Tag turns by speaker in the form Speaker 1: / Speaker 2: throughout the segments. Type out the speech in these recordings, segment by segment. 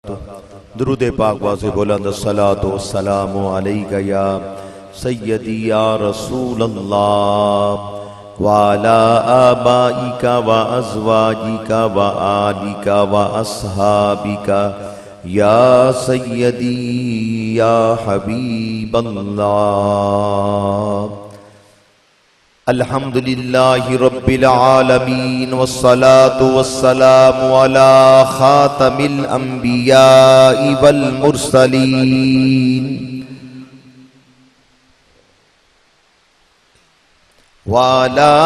Speaker 1: दुरूद पाक वाज़े बुलंद अस्सलातु वस्सलामु अलैका या सय्यदी या रसूल अल्लाह व अला आबाइका व अज़वाजिका व आलिका व अस्हाबिका या सय्यदी या हबीब अल्लाह। अल्हम्दुलिल्लाहि रब्बिल आलमीन वस्सलातु वस्सलामु अला खातमिल अंबियाइ वल मुरसलीन व अला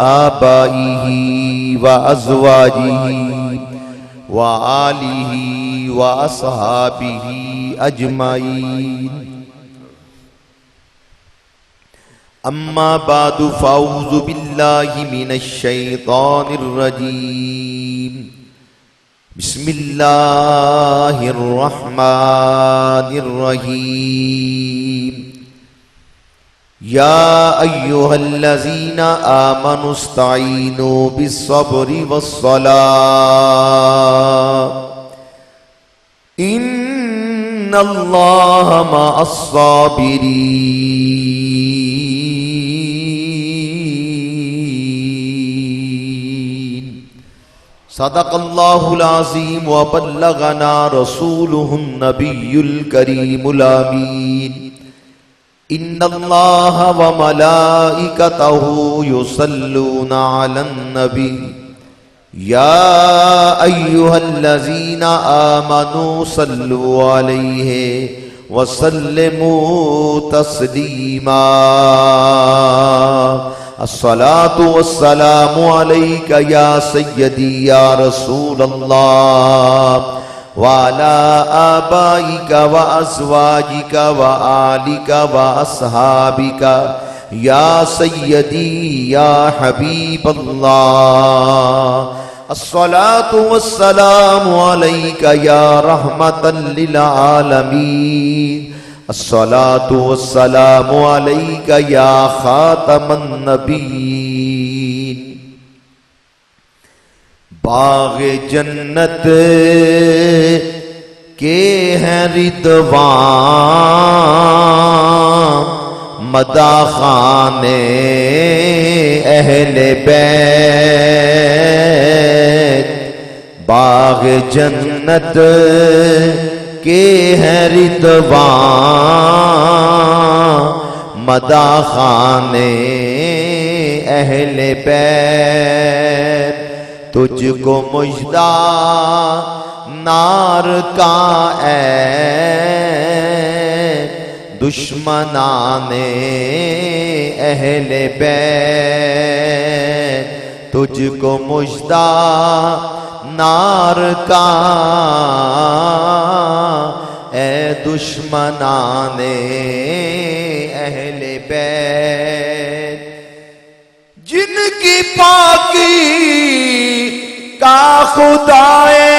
Speaker 1: आबाइहि व अज़वाजिहि व आलिहि व अस्हाबिहि अजमाइन। अम्मा बादु फ़ाऊज़ु बिल्लाहि मिनश शैतानिर रजीम। बिस्मिल्लाहिर रहमानिर रहीम। या अय्युहल्लज़ीना आमनुस्तईनु बिस्सब्रि वस्सलाह इन्नल्लाहा मअस्साबिरीन। सदक़ल्लाहुल अज़ीम व बल्लगना रसूलुहुन नबियुल करीमुल अमीन। इन्नल्लाहा व मलाइकतहु युसल्लूना अलन नबी या अय्युहल्लज़ीना आमनू सल्लु अलैहि व सल्लिमू तस्लीमा। अस्सलातु वस्सलामु अलैका या सय्यदी या रसूल अल्लाह व अला आबाइका व अज़वाजिका व आलिका व अस्हाबिका या सय्यदी या हबीब अल्लाह। अस्सलातु वस्सलामु अलैका या रहमतल लिल आलमीन। अस्सलातु वस्सलामु अलैका या खातमन नबीय्यीन। बाग़े जन्नत के हैं रिदवान मदाखाने अहले बैत। बाग़े जन्नत के हैं रिदवान मदाखाने अहले बैत। तुझको मुजदा नार का ऐ दुश्मनाने अहले बैत। तुझको मुजदा नार का ऐ दुश्मनाने अहले बैत। जिनकी पाकी का खुदाए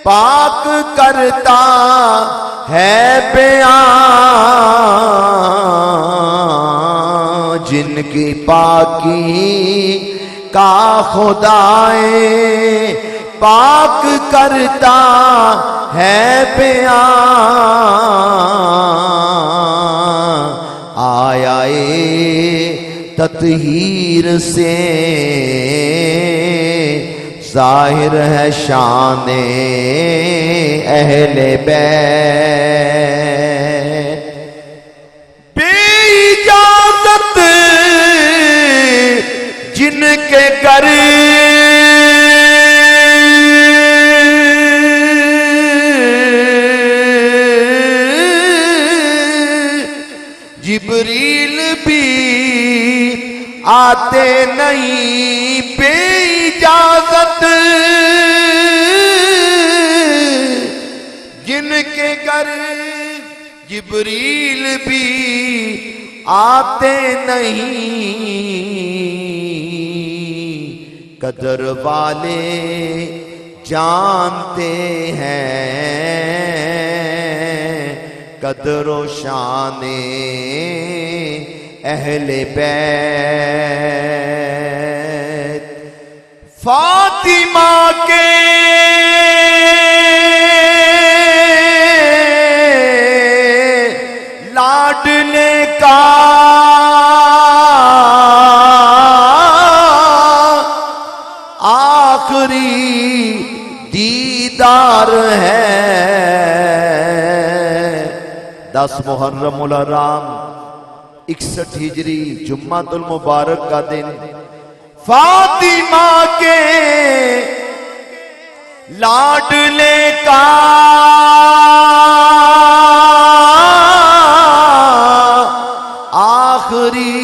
Speaker 1: पाक करता है बयान। जिनकी पाकी का खुदाए पाक करता है बयान। आया तत्हीर से जाहिर है शाने अहले बैत। बेइजाज़त जिनके घर जिब्रील भी आते नहीं। बेइजाज़त जिनके घर जिब्रील भी आते नहीं। कदर वाले जानते हैं कदरो शाने अहले बैत। फातिमा के लाडले का आखिरी दीदार है। 10 मुहर्रमुल हराम 61 हिजरी जुम्मातुल मुबारक का दिन फातिमा के लाडले का आखिरी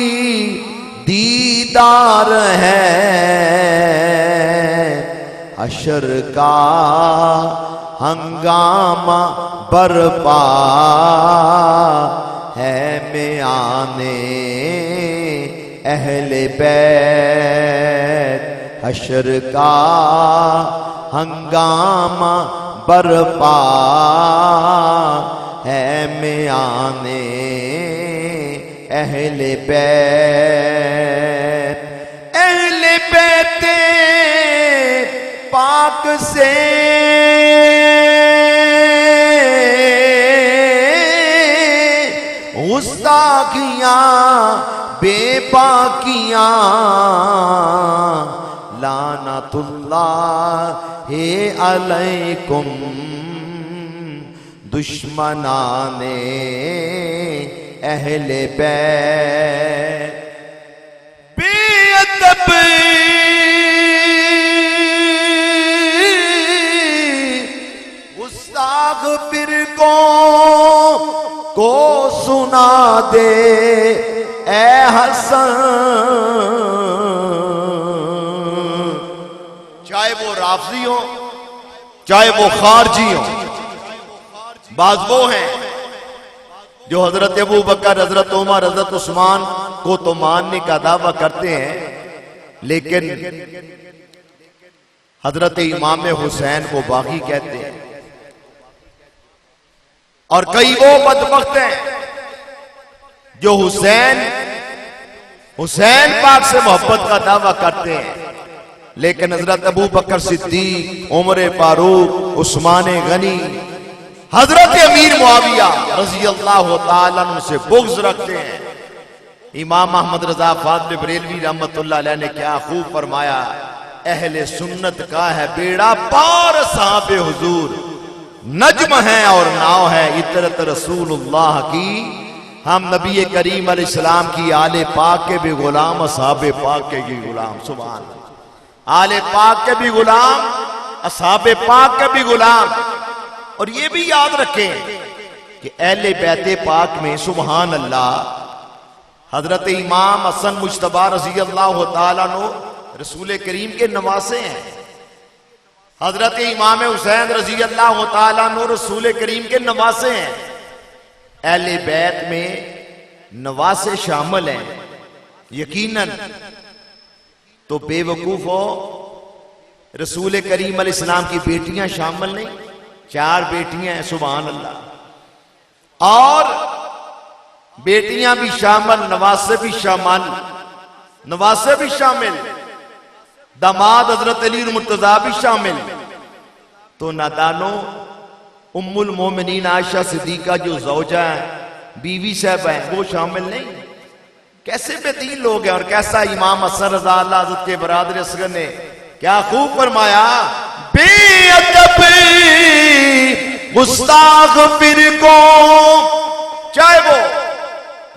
Speaker 1: दीदार है। हशर का हंगामा बरपा है में आने अहले बैत। हशर का हंगामा बरपा है में आने अहले बैत। अहले बैत पाक से गुस्ताखियां बेबाकियां लानतुल्लाहि अलैकुम दुश्मनाने अहले बैत। बेअदब गुस्ताख फिरकों को सुना दे ए हसन। चाहे वो राफजी हो चाहे वो खारजी हो, बाज वो हैं जो हजरत अबू बकर, हजरत उमर, हजरत उस्मान को तो मानने का दावा करते हैं, लेकिन हजरत इमाम हुसैन को बागी कहते हैं। और कई वो बदबख्त हैं जो हुसैन पाक से मोहब्बत का दावा करते हैं, लेकिन हजरत अबू बकर सिद्दीक, उमर फारूक, उस्मान गनी, हजरत अमीर मुआविया रजी अल्लाह तआला अन्हु से बुग़्ज़ रखते हैं। इमाम अहमद रजा फाज़िल बरेलवी रहमतुल्लाह अलैह ने क्या खूब फरमाया, अहले सुन्नत का है बेड़ा पार साहबे हुजूर, नज्म है और नाव है इतरत रसूलुल्लाह की। हम नबी करीम अलैहिस्सलाम की आले पाक के भी गुलाम, असहाबे पाक के भी गुलाम। सुभान अल्लाह। आले पाक के भी गुलाम, असहाबे पाक के भी गुलाम। और ये भी याद रखें कि अहले बैते पाक में सुभान अल्लाह हजरत इमाम हसन मुज्तबा रज़ी अल्लाह तआला अन्हु रसूल करीम के नवासे हैं। हजरत इमाम हुसैन रज़ी अल्लाह तआला अन्हु रसूल करीम के नवासे हैं। अहले बैत में नवासे शामिल हैं यकीनन, तो बेवकूफ हो रसूल करीम अलैहिस्सलाम की बेटियां शामिल नहीं, 4 बेटियां हैं सुभान अल्लाह। और बेटियां भी शामिल, नवासे भी शामिल, नवासे भी शामिल, दामाद हजरत अली मुर्तजा भी शामिल। तो नादानो उम्मुल मोमिनीन आयशा सिद्दीका जो ज़ौजा है, बीवी साहब है, वो शामिल नहीं। कैसे बेदीन लोग हैं। और कैसा इमाम हसन रज़ा अल्लाह हज़रत के बरादर असगर ने क्या खूब फरमाया, बेअदब गुस्ताख फिरकों, चाहे वो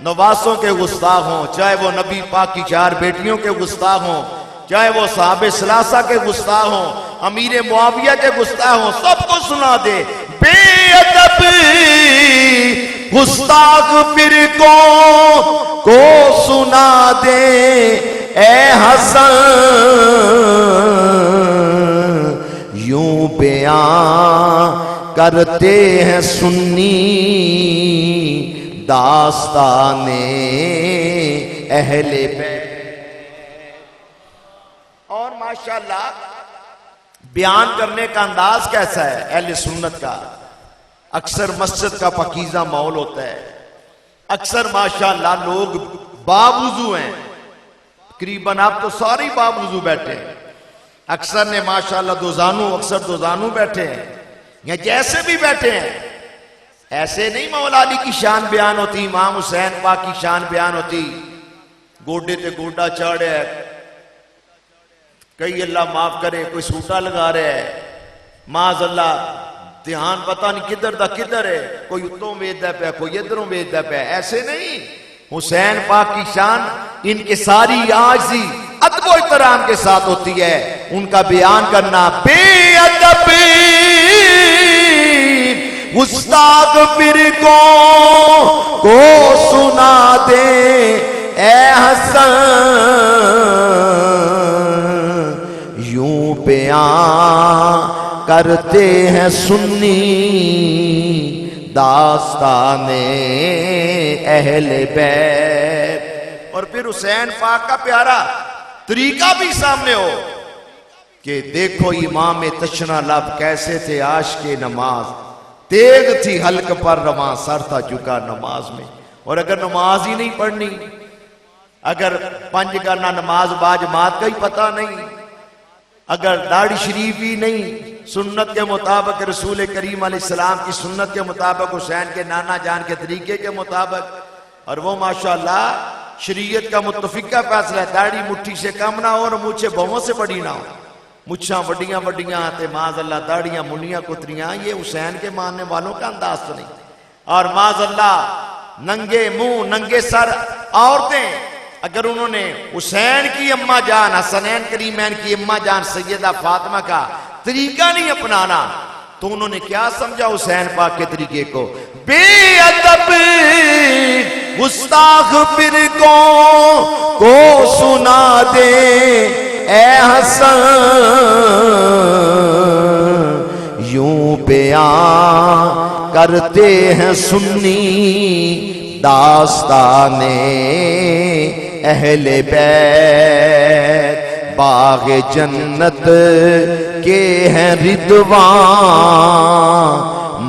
Speaker 1: नवासों के गुस्ताख हों, चाहे वो नबी पाक की 4 बेटियों के गुस्ताख हों, चाहे वो साहबे सलासा के गुस्ताख हों, अमीर मुआविया के गुस्ताख हों, सबको सुना दे बेअदब गुस्ताख फिरकों को सुना दे ए हसन। यूं बयां करते हैं सुन्नी दास्ताने अहले बैत। और माशाल्लाह बयान करने का अंदाज कैसा है अहले सुन्नत का। अक्सर मस्जिद का पकीज़ा माहौल होता है, अक्सर माशाल्लाह लोग बावुजू हैं, तकरीबन आप तो सारे ही बावुजू बैठे हैं। अक्सर ने माशाल्लाह दोजानू, अक्सर दोजानू बैठे हैं, या जैसे भी बैठे हैं। ऐसे नहीं मौला अली की शान बयान होती, इमाम हुसैन पाक की शान बयान होती, गोडे ते गोडा चढ़ है, कई अल्लाह माफ करे कोई सूटा लगा रहा है, माज अल्लाह ध्यान पता नहीं किधर दा किधर है, कोई उत्तों वेचता पे कोई इधरों वेचता पे। ऐसे नहीं, हुसैन पाक की शान इनके सारी आजी अदब और इहतराम के साथ होती है। उनका बयान करना बेअदबी गुस्ताख फिर को सुना दे ए हसन, यूं बयान करते हैं सुन्नी दास्ताने अहले बैत। और फिर हुसैन पाक का प्यारा तरीका भी सामने हो कि देखो इमाम तशना लब कैसे थे आशिक़े नमाज, तेग थी हल्क पर रवां, सर था झुका नमाज में। और अगर नमाज ही नहीं पढ़नी, अगर पंज करना नमाज बाजमात का ही पता नहीं, अगर दाढ़ी शरीफ ही नहीं, सुन्नत के मुताबिक रसूल करीम अलैहिस्सलाम की सुन्नत के मुताबिक, हुसैन के नाना जान के तरीके के मुताबिक, और वो माशाअल्लाह शरीयत का मुत्तफिका फैसला है, दाढ़ी मुट्ठी से कम ना हो और मुझे बहुओं से बड़ी ना हो, मुच्छा बड़ियां बड़ियां ते माज़अल्लाह दाढ़ियां मुनियां कुतरियां, ये हुसैन के मानने वालों का अंदाज तो नहीं। और माज़अल्लाह नंगे मुंह नंगे सर औरतें, अगर उन्होंने हुसैन की अम्मा जान, हसनैन करीमैन की अम्मा जान सैयदा फातिमा का तरीका नहीं अपनाना, तो उन्होंने क्या समझा हुसैन पाक के तरीके को? बेअदब गुस्ताख फिर को सुना दे ए हसन, यूं बयान करते हैं सुन्नी दास्ताने अहले बैत, बाग़े जन्नत के हैं रिदवान,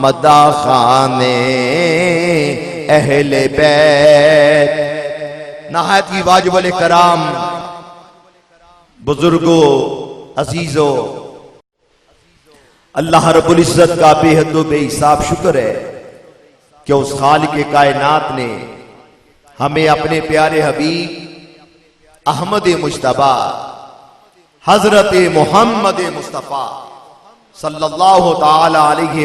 Speaker 1: मदा खाने अहले बैत। नहायत की वाजिब कराम बुजुर्गो अजीजो, अल्लाह रब्बुल इज्जत का बेहद बेहिसाब शुक्र है कि उस खालिक कायनात ने हमें अपने प्यारे हबीब अहमद मुश्तबा हजरत मोहम्मद मुस्तफ़ा सल्लल्लाहु ताला अलैहि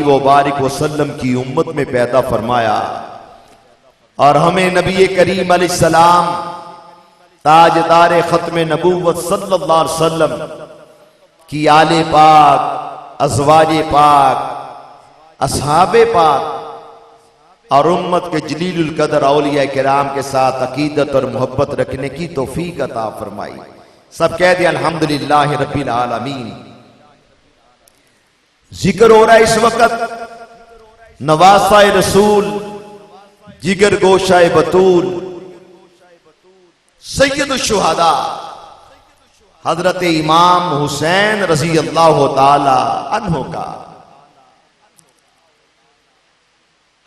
Speaker 1: व बारिक वसल्लम की उम्मत में पैदा फरमाया, और हमें नबी करीम अलैहिस्सलाम ताजदार खत्म नबूवत सल्लल्लाहु अलैहि वसल्लम की आले पाक, अज़वाजे पाक, असहाबे पाक और उम्मत के जलीलुल कदर औलिया किराम के साथ अकीदत और मोहब्बत रखने की तौफीक अता फरमाई। सब कह दिया अल्हम्दुलिल्लाह रब्बिल आलमीन। जिक्र हो रहा है इस वक्त नवासाए रसूल, जिगर गोशाए बतूल, सैयदुश शुहदा हजरत इमाम हुसैन रजी अल्लाह ताला अन्हु का।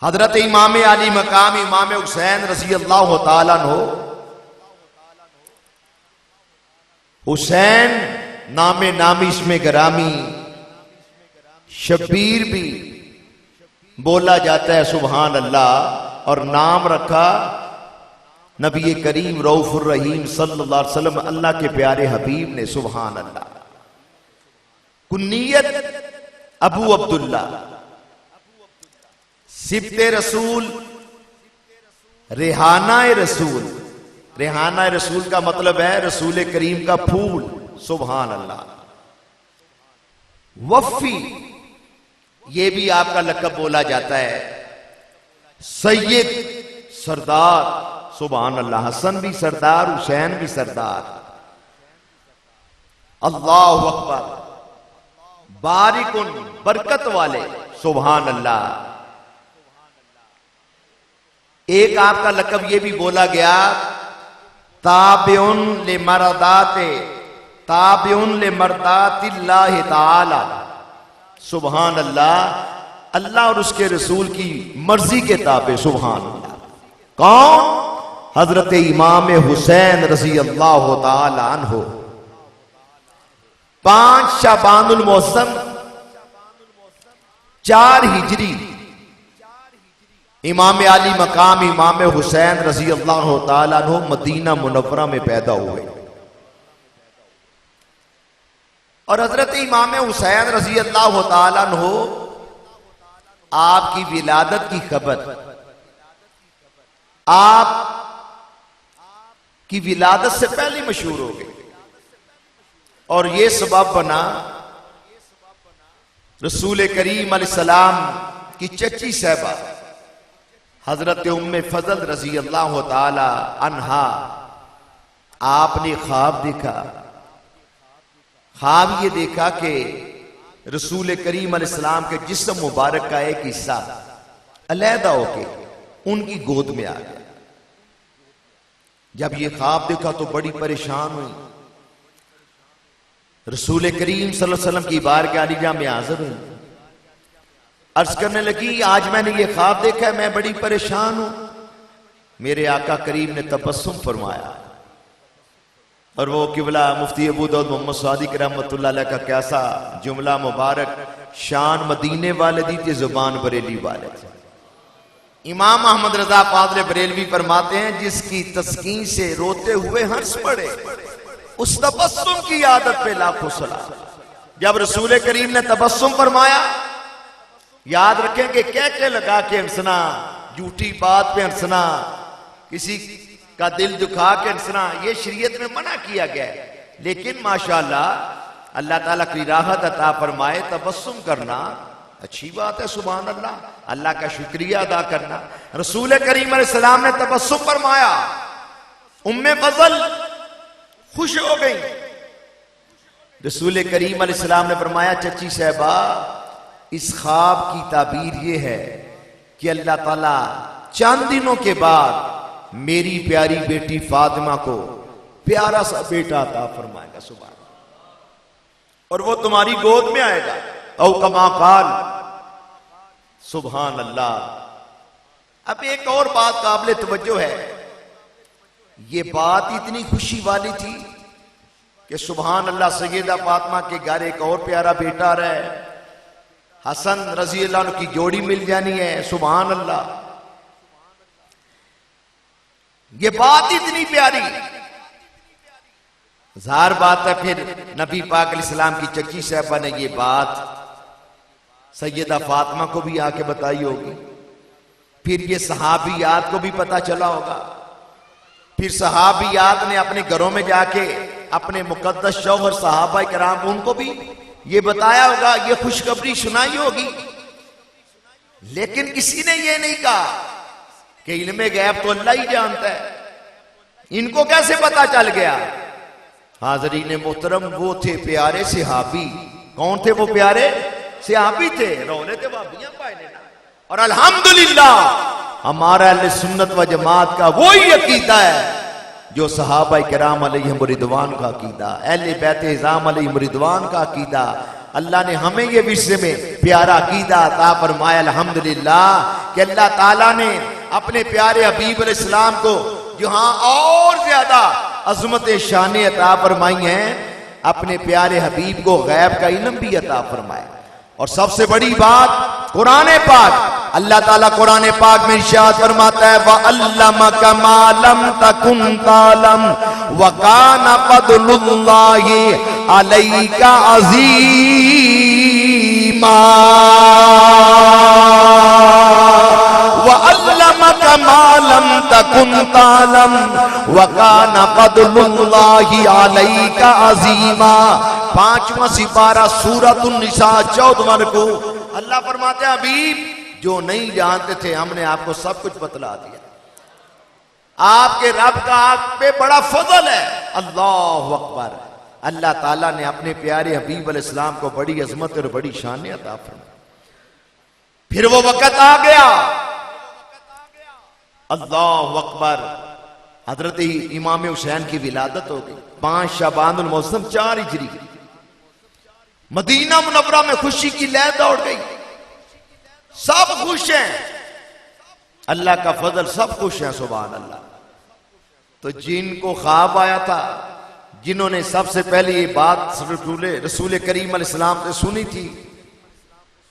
Speaker 1: हजरत इमाम अली मकाम इमाम हुसैन रजी अल्लाह ताला अन्हु, हुसैन नामे नामी इसमें गरामी, शबीर भी बोला जाता है सुभान अल्लाह, और नाम रखा नबी करीम रऊफुर रहीम सल्लल्लाहु अलैहि वसल्लम अल्लाह के प्यारे हबीब ने, सुभान अल्लाह। कुन्नियत अबू अब्दुल्ला, सिब्ते रसूल, रेहाना रसूल। रेहाना रसूल का मतलब है रसूल करीम का फूल, सुभान अल्लाह। वफ़ी, ये भी आपका लक़ब बोला जाता है। सैयद, सरदार, सुभान अल्लाह। हसन भी सरदार, हुसैन भी सरदार। अल्लाहु अकबर। बारिकुन, बरकत वाले, सुभान अल्लाह। एक आपका लक़ब ये भी बोला गया, ताबिउन ले मरदाते, ताबिउन ले मरदातिल्लाह ताला, सुभान अल्लाह। अल्लाह और उसके रसूल की मर्जी के ताबे, सुभान अल्लाह। कौन? हजरत इमाम हुसैन रजी अल्लाह ताला अन्हो 5 शाबानुल मौसम 4 हिजरी इमाम आली मकाम इमाम हुसैन रजी अल्लाह ताला अन्हो मदीना मुनव्वरा में पैदा हुए। और हजरत इमाम हुसैन रजी अल्लाह ताला अन्हो आपकी विलादत की खबर आप की विलादत से पहले मशहूर हो गई और यह सबब बना रसूल करीम अलैहिस्सलाम की चची साहबा हजरत उम्मे फजल रजी अल्लाह ताला अन्हा आपने ख्वाब देखा। ख्वाब ये देखा कि रसूल करीम अलैहिस्सलाम के जिस्म मुबारक का एक हिस्सा अलहदा होके उनकी गोद में आ गया। जब ये ख्वाब देखा तो बड़ी परेशान हुई। रसूल करीम सल्लल्लाहु अलैहि वसल्लम की बारगाह आलिया में हाजिर हुई। अर्ज करने लगी आज मैंने ये ख्वाब देखा है, मैं बड़ी परेशान हूं। मेरे आका करीम ने तबस्सुम फरमाया और वो किबला मुफ्ती अबू दाऊद मोहम्मद सादिक रहमतुल्लाह अलैह का कैसा जुमला मुबारक, शान मदीने वाले दी ते जुबान बरेली वाले। इमाम अहमद रजा पादरे बरेलवी फरमाते हैं जिसकी तस्कीन से रोते हुए हंस पड़े उस तबस्सुम की आदत पे लाखों सलाम। जब रसूल करीम ने तबस्सुम फरमाया, याद रखें कि कह के लगा के हंसना, झूठी बात पे हंसना, किसी का दिल दुखा के हंसना, ये शरीयत में मना किया गया है। लेकिन माशाअल्लाह अल्लाह ताला की राहत अता फरमाए, तबस्सुम करना अच्छी बात है। सुभान अल्लाह, अल्लाह का शुक्रिया अदा करना। रसूल करीम अलैहिस्सलाम ने तबस्सुम फरमाया, उम्मे फजल खुश हो गई। रसूल करीम अलैहिस्सलाम ने फरमाया चची साहबा इस ख्वाब की ताबीर ये है कि अल्लाह ताला चंद दिनों के बाद मेरी प्यारी बेटी फातिमा को प्यारा सा बेटा अता फरमाएगा। सुभान, और वो तुम्हारी गोद में आएगा। औ कमा काल, सुभान अल्लाह। अब एक और बात काबिल तवज्जो है, ये बात इतनी खुशी वाली थी कि सुभान अल्लाह सैयदा फातिमा के घर एक और प्यारा बेटा रहे, हसन रजी अल्लाह अन्हु की जोड़ी मिल जानी है। सुभान अल्लाह, ये बात इतनी प्यारी। ज़ाहिर बात है फिर नबी पाक अलैहिस्सलाम की चची साहबा ने ये बात सैयदा फातिमा को भी आके बताई होगी। फिर ये सहाबियात को भी पता चला होगा। फिर सहाबियात ने अपने घरों में जाके अपने मुकद्दस शौहर सहाबा किराम उनको भी ये बताया होगा, ये खुशखबरी सुनाई होगी। लेकिन किसी ने ये नहीं कहा कि इल्मे गैब तो अल्लाह ही जानता है, इनको कैसे पता चल गया। हाज़रीन मोहतरम, वो थे प्यारे सहाबी। कौन थे वो प्यारे सहाबी? थे रोले थे भाबियां पाए ना। और अल्हम्दुलिल्लाह हमारा अहले सुन्नत व जमात का वही अकीदा है जो सहाबा किराम अलैहिम रिदवान का अकीदा, अहले बैत इज़ाम अलैहिम रिदवान का अकीदा। अल्लाह ने हमें ये विषय में प्यारा अकीदा अता फरमाया। अल्हम्दुलिल्लाह कि अल्लाह ताला ने अपने प्यारे हबीब अलैहिस्सलाम को जहां और ज्यादा अजमत शान अता फरमाई हैं, अपने प्यारे हबीब को गैब का इल्म भी अता फरमाया। और सबसे बड़ी बात कुरान पाक, अल्लाह ताला कुरान पाक में इरशाद फरमाता है, व अल्लमका मा लम तकुन तालम व काना फदलुल्लाहि अलैका अज़ीमा। व अल्लमका मा लम तकुन तालम व काना फदलुल्लाहि अलैका अज़ीमा। 5वां सिपारा सूरतुन निसा 14वां रुकू। अल्लाह फरमाते हैं हबीब जो नहीं जानते थे हमने आपको सब कुछ बतला दिया। आपके रब का आप पे बड़ा फजल है। अल्लाह अकबर। अल्लाह ताला ने अपने प्यारे हबीब अलैहिस्सलाम को बड़ी अजमत और बड़ी शान अता फरमाई। फिर वो वक्त आ गया, अल्लाह अकबर, हजरत इमाम हुसैन की विलादत हो गई। 5 शाबानुल मौसम 4 हिजरी। मदीना मुनव्वरा में खुशी की लहर दौड़ गई। सब खुश हैं, अल्लाह का फजल, सब खुश हैं। सुभान अल्लाह। तो जिनको ख्वाब आया था, जिन्होंने सबसे पहले ये बात रसूल करीम अलैहिस्सलाम से सुनी थी,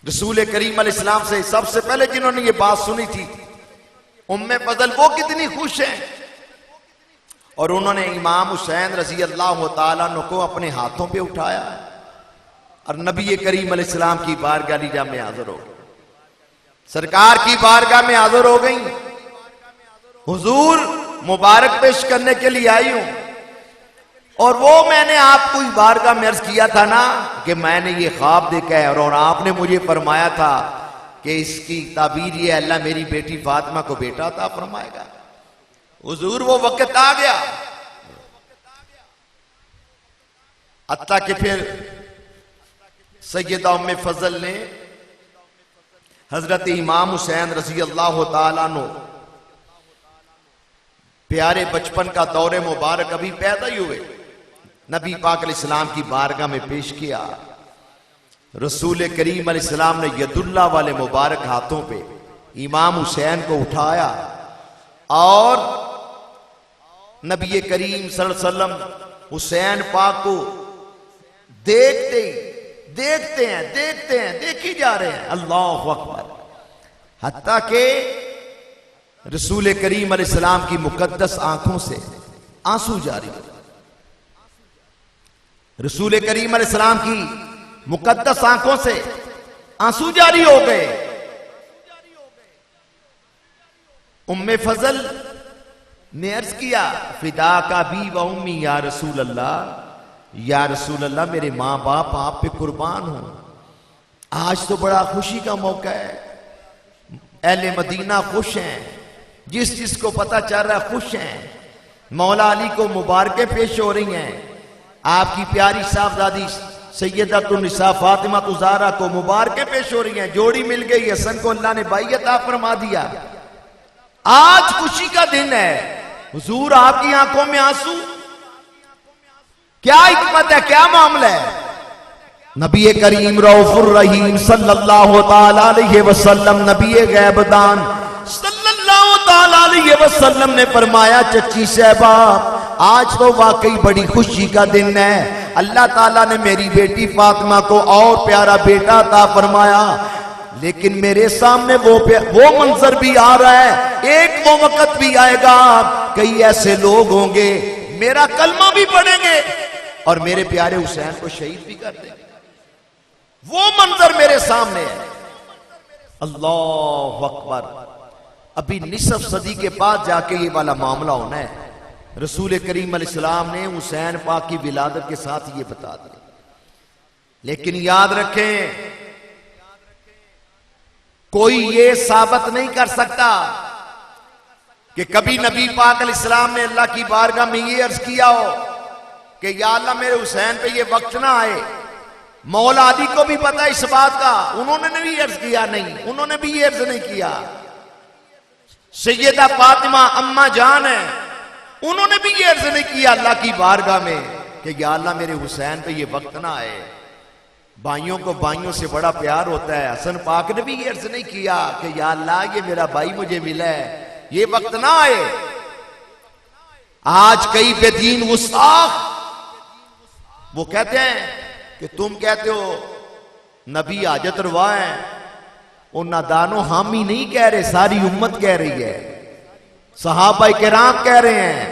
Speaker 1: रसूल करीम अलैहिस्सलाम से सबसे पहले जिन्होंने ये बात सुनी थी, उम्मे फजल, वो कितनी खुश हैं। और उन्होंने इमाम हुसैन रजी अल्लाह तआला अन्हु को अपने हाथों पे उठाया और नबी करीम अलैहिस्सलाम की बारगाह लीजा में हाजिर हो गई, सरकार की बारगाह में हाजिर हो गई। हुजूर मुबारक पेश करने के लिए आई हूं, और वो मैंने आपको ही बारगाह में अर्ज किया था ना कि मैंने ये ख्वाब देखा है, और आपने मुझे फरमाया था कि इसकी ताबीर ये अल्लाह मेरी बेटी फातिमा को बेटा अता फरमाएगा। हुजूर वो वक्त आ गया, अत्ता कि फिर सैयदा उम्मे फजल ने हजरत इमाम हुसैन रजी अल्लाह तआला अन्हु, प्यारे बचपन का दौरे मुबारक अभी पैदा ही हुए, नबी पाक अलैहिस्सलाम की बारगाह में पेश किया। रसूल करीम अलैहिस्सलाम ने यदुल्ला वाले मुबारक हाथों पे इमाम हुसैन को उठाया और नबी करीम सल्लल्लाहु अलैहि वसल्लम हुसैन पाक को देखते हैं, देखी जा रहे हैं, अल्लाहु अकबर, हत्ता के रसूल करीम अलैहिस्सलाम की मुकद्दस आंखों से आंसू जारी हो, रसूल करीम अलैहिस्सलाम की मुकद्दस आंखों से आंसू जारी हो गए। उम्मे फजल ने अर्ज किया, फिदा का भी व उम्मी या रसूल अल्लाह, या रसूल अल्लाह, मेरे मां बाप आप पे कुर्बान हो। आज तो बड़ा खुशी का मौका है, अहले मदीना खुश हैं, जिसको पता चल रहा है खुश हैं। मौला अली को मुबारकें पेश हो रही हैं, आपकी प्यारी साहबजादी सैयदतुन्निसा फातिमा ज़हरा को मुबारकें पेश हो रही हैं, जोड़ी मिल गई, हसन को अल्लाह ने बाइयत अता फरमा दिया। आज खुशी का दिन है, हुजूर आपकी आंखों में आंसू, क्या हिकमत है, क्या मामला है। नबी करीम रऊफुर रहीम सल्लल्लाहु ताला अलैहि वसल्लम, नबी गैबदान सल्लल्लाहु ताला अलैहि वसल्लम ने फरमाया, चच्ची साहबा आज तो वाकई बड़ी खुशी का दिन है, अल्लाह ताला ने मेरी बेटी फातिमा को और प्यारा बेटा अता फरमाया। लेकिन मेरे सामने वो मंजर भी आ रहा है, एक वो वक्त भी आएगा, कई ऐसे लोग होंगे मेरा कलमा भी पढ़ेंगे और मेरे प्यारे हुसैन को शहीद भी कर देंगे। वो मंजर मेरे सामने है, अल्लाह अकबर। अभी निसफ सदी के बाद जाके ये वाला मामला होना है। रसूल करीम अलैहिस्सलाम ने हुसैन पाक की विलादत के साथ ये बता दिया। लेकिन याद रखें, कोई ये साबित नहीं कर सकता कि कभी नबी पाक अलैहिस्सलाम ने अल्लाह की बारगाह में ये अर्ज किया हो कि या अल्लाह मेरे हुसैन पे ये वक्त ना आए। मौला अली को भी पता इस बात का, उन्होंने भी अर्ज किया नहीं, उन्होंने भी ये अर्ज नहीं किया। सैयदा फातिमा अम्मा जान है, उन्होंने भी ये अर्ज नहीं किया अल्लाह की बारगाह में कि या अल्लाह मेरे हुसैन पे ये वक्त ना आए। भाइयों को भाइयों से बड़ा प्यार होता है, हसन पाक ने भी ये अर्ज नहीं किया कि या अल्लाह ये मेरा भाई मुझे मिला है, ये वक्त ना आए। आज कई बेदीन गुस्ताख वो कहते हैं कि तुम कहते हो नबी हाजत रवा है, वो नादानो हम ही नहीं कह रहे, सारी उम्मत कह रही है, सहाबा किराम कह रहे हैं,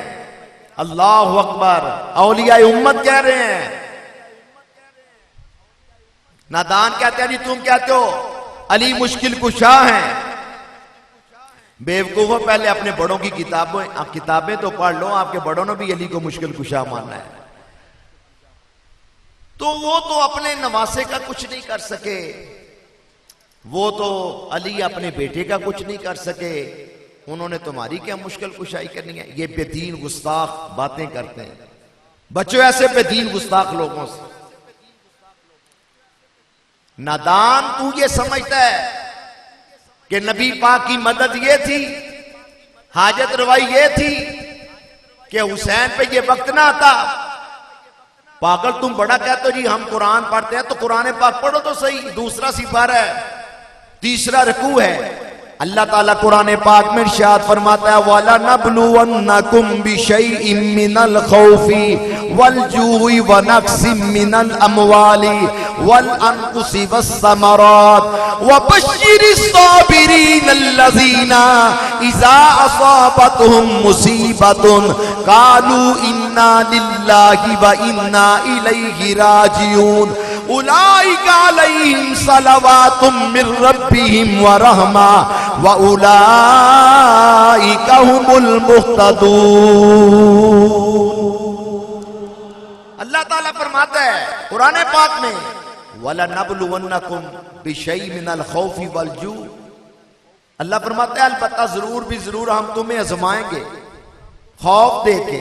Speaker 1: अल्लाह अकबर, औलिया उम्मत कह रहे हैं। नादान कहते हैं जी, तुम कहते हो अली मुश्किल कुशा हैं। बेवकूफों, पहले अपने बड़ों की किताबें तो पढ़ लो, आपके बड़ों ने भी अली को मुश्किल कुशा माना है। तो वो तो अपने नवासे का कुछ नहीं कर सके, वो तो अली अपने बेटे का कुछ नहीं कर सके, उन्होंने तुम्हारी क्या मुश्किल कुशाई करनी है। ये बेदीन गुस्ताख बातें करते हैं। बच्चों, ऐसे बेदीन गुस्ताख लोगों से नादान तू ये समझता है कि नबी पाक की मदद ये थी, हाजत रवाई ये थी कि हुसैन पे ये वक्त ना आता। पागल, तुम बड़ा कहते हो जी हम कुरान पढ़ते हैं, तो कुरान पाक पढ़ो तो सही। दूसरा सिपारा है, तीसरा रकू है, अल्लाह ताला कुरान पाक में इरशाद फरमाता है वला नबलुवन्नकुम बिशैइन मिनल खौफी वल जूई व नक्सिम मिनल अमवाली वल अनफुसि वस समरात व बश्शिरिस साबिरीन अल्लज़ीना इज़ा असाबतहुम मुसीबतुन कालू इन्ना लिल्लाहि व इन्ना इलैहि राजिऊन उलाइका अलैहिम सलवातुम मिर रब्बिहिम व रहमा व उलाइका हुमुल मुहतदून। अल्लाह ताला फरमाता है कुरान पाक में वला नबलुवन्नकुम बिशैइन मिनल खौफि वल जू। अल्लाह फरमाता है अलबत्ता जरूर भी जरूर हम तुम्हें आजमाएंगे, खौफ देके,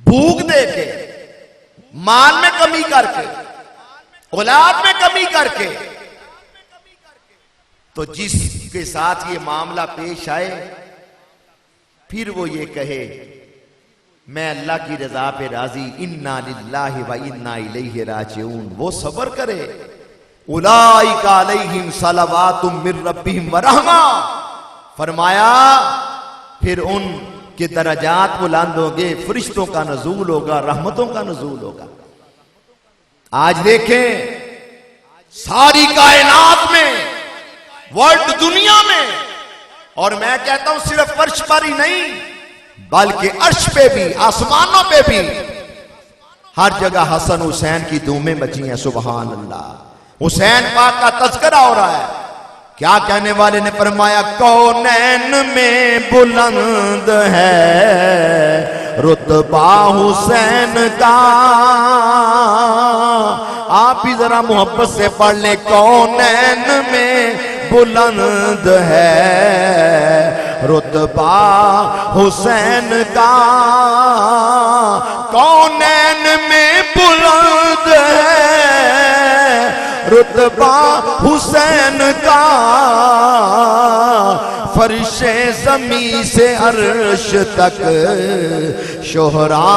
Speaker 1: भूख देके, माल में कमी करके, औलाद में कमी करके। तो जिसके साथ ये मामला पेश आए फिर वो ये कहे मैं अल्लाह की रजा पे राजी, इन्ना लिल्लाहि व इन्ना इलैहि राजिऊन, वो सब्र करे। उलाइका अलैहिम सलवातुम मिर रब्बिहिम व रहमा, फरमाया फिर उन के दरजात बुलंद होंगे, फरिश्तों का नज़ूल होगा, रहमतों का नज़ूल होगा। आज देखें सारी कायनात में, वर्ल्ड दुनिया में, और मैं कहता हूं सिर्फ फर्श पर ही नहीं बल्कि अर्श पे भी, आसमानों पे भी हर जगह हसन हुसैन की धूमें मची हैं। सुभान अल्लाह। हुसैन पाक का तज़किरा हो रहा है। क्या कहने वाले ने फरमाया कौनैन में बुलंद है रुतबा हुसैन का। आप भी जरा मोहब्बत से पढ़ ले कौनैन में बुलंद है रुतबा हुसैन का। कौनैन में बुलंद है रुतबा हुसैन का। फर्शे ज़मी से अर्श तक शोहरा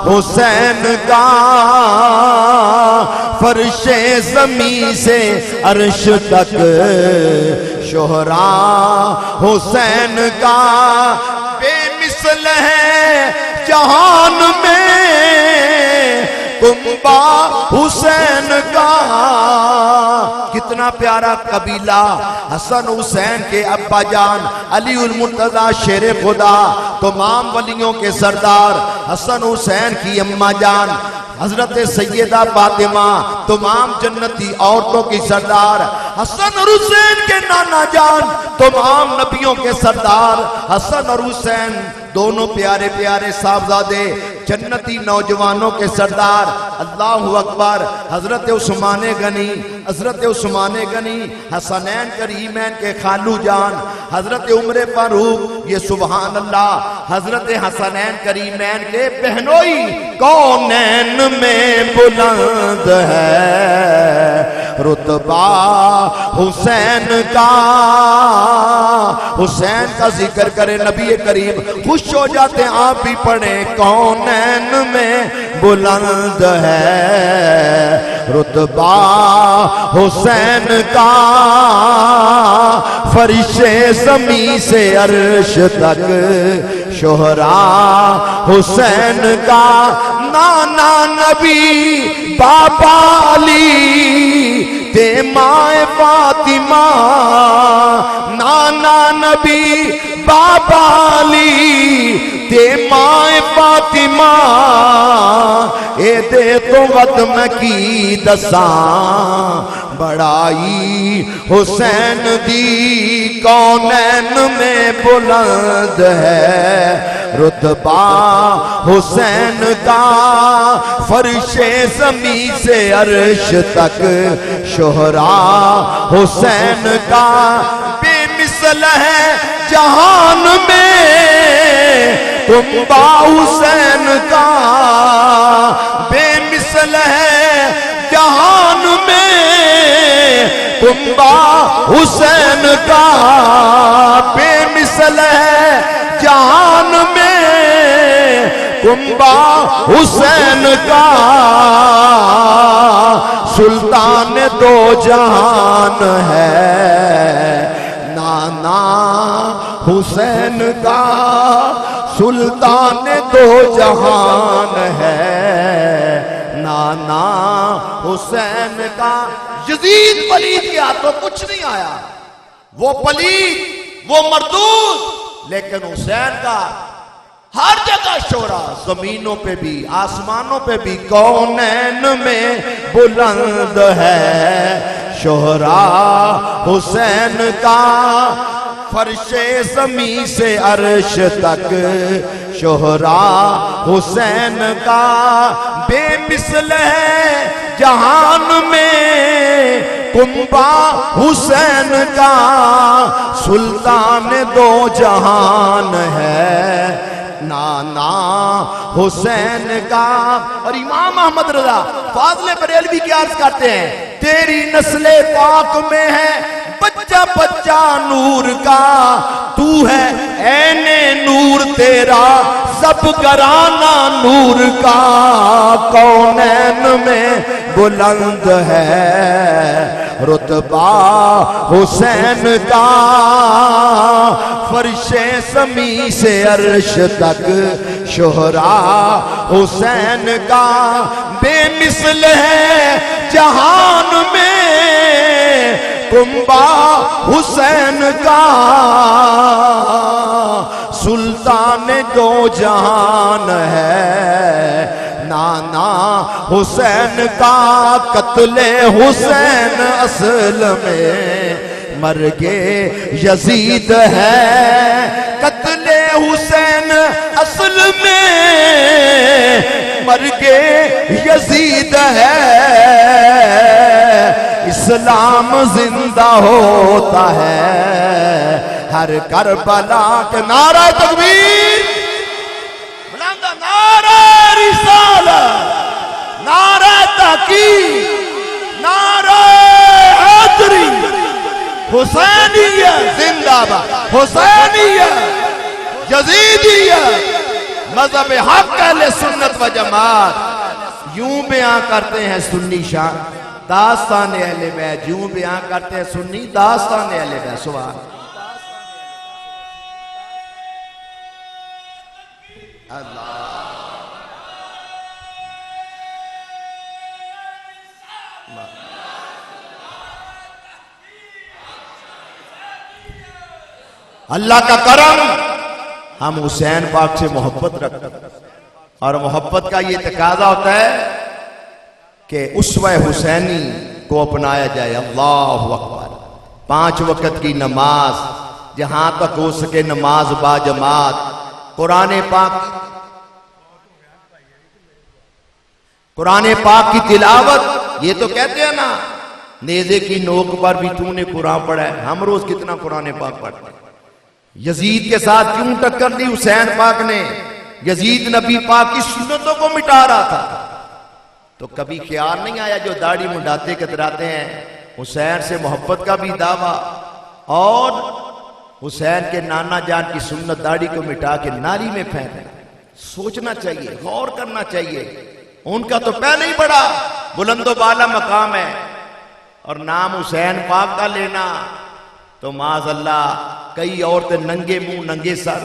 Speaker 1: हुसैन का। फर्शे ज़मी से अर्श तक शोहरा हुसैन का। बेमिसल है जहान में कुंबा हुसैन का। कितना प्यारा कबीला, हसन हुसैन के अब्बा जान अली उल मुर्तजा शेर खुदा, तमाम वलियों के सरदार हसन हुसैन की अम्मा जान हजरत सैयदा फातिमा, तमाम जन्नती औरतों की सरदार हसन और हुसैन के नाना जान, तमाम नबियों के सरदार हसन और हुसैन, दोनों प्यारे प्यारे साहबजादे जन्नती नौजवानों के सरदार। अल्लाहु अकबर। हजरत उस्मान गनी, हजरत उस्मान गनी हसनैन करीमैन के खालू जान हजरत उमर फारूक, ये सुभान अल्लाह हजरत हसनैन करीमैन के बहनोई। कौनैन में बुलंद है रुतबा हुसैन का। हुसैन का जिक्र करे नबी करीम खुश हो जाते, आप भी पढ़े कौनैन में बुलंद है रुतबा हुसैन का। फरिशे ज़मी से अर्श तक शोहरा हुसैन का। नाना नबी बाबा अली ते माए फातिमा। नाना नबी बाबा अली ते माए फातिमा। ए दे तो वत मैं की दसा बड़ाई हुसैन दी। कौनैन में बुलंद है रुतबा हुसैन का। फर्शे ज़मी से अर्श तक शोहरा हुसैन का। बेमिसल है जहान में कुंबा हुसैन का। बेमिसल है जहान में कुंबा हुसैन का। बेमिसल है जहान में कुंबा हुसैन का। सुल्तान दो जहान है, नाना हुसैन का सुल्तान दो जहान है, नाना हुसैन का। यजीद पलीद के हाथों कुछ नहीं आया, वो पलीद, वो मरदूद, लेकिन हुसैन का हर जगह शोरा, जमीनों पे भी आसमानों पे भी, कौनैन में बुलंद है शोहरा हुसैन का। फर्शे ज़मीं से अर्श तक शोहरा हुसैन का, बेमिसल है जहान में कुंबा हुसैन का, सुल्तान दो जहान है, नाना हुसैन का। और इमाम अहमद रजा फाज़िल बरेलवी की अर्ज करते हैं, तेरी नस्ले पाक में है बच्चा बच्चा नूर का, तू है ऐने नूर तेरा सब घराना नूर का, कौनैन में बुलंद है रुतबा हुसैन का। फर्शे ज़मीं से अर्श तक शोहरा हुसैन का, बेमिसल है जहान में कुंबा हुसैन का, सुल्तान दो जहान है, नाना हुसैन का। कत्ले हुसैन असल में मर्गे यजीद है, कत्ले हुसैन असल में मर्गे यजीद है। इस्लाम जिंदा होता है हर करबला के। नारा तकबीर, बुलंद नारा रिसालत, नारा तहकीक, नारा हैदरी, हुसैनियत जिंदाबाद, हुसैनियत, यजीदियत, मज़हब हक अहले सुन्नत व जमात। यूं बयां करते हैं सुन्नी शान दास्तान अहले बैत, यूं बयां करते हैं सुन्नी दास्तान अहले बैत। सुभान अल्लाह। अल्लाह का करम, हम हुसैन पाक से मोहब्बत रखते हैं, और मोहब्बत का ये तकाजा होता है कि उसवा हुसैनी को अपनाया जाए। अल्लाहु अकबर। 5 वक्त की नमाज, जहां तक हो सके नमाज बाजमात, कुरान पाक की तिलावत। ये तो कहते हैं ना, नेज़े की नोक पर भी तूने कुरान पढ़ा है। हम रोज कितना कुरान पाक पढ़ते हैं। यजीद के साथ क्यों टक्कर दी हुसैन पाक ने? यजीद नबी पाक की सुन्नतों को मिटा रहा था, तो कभी ख्याल नहीं आया जो दाढ़ी मुंडाते कतराते हैं, हुसैन से मोहब्बत का भी दावा, और हुसैन के नाना जान की सुन्नत दाढ़ी को मिटा के नारी में फेंक। सोचना चाहिए, गौर करना चाहिए। उनका तो पहले ही बड़ा बुलंदो बाला मकाम है, और नाम हुसैन पाक का लेना तो माज़अल्लाह। कई औरतें नंगे मुंह नंगे सर,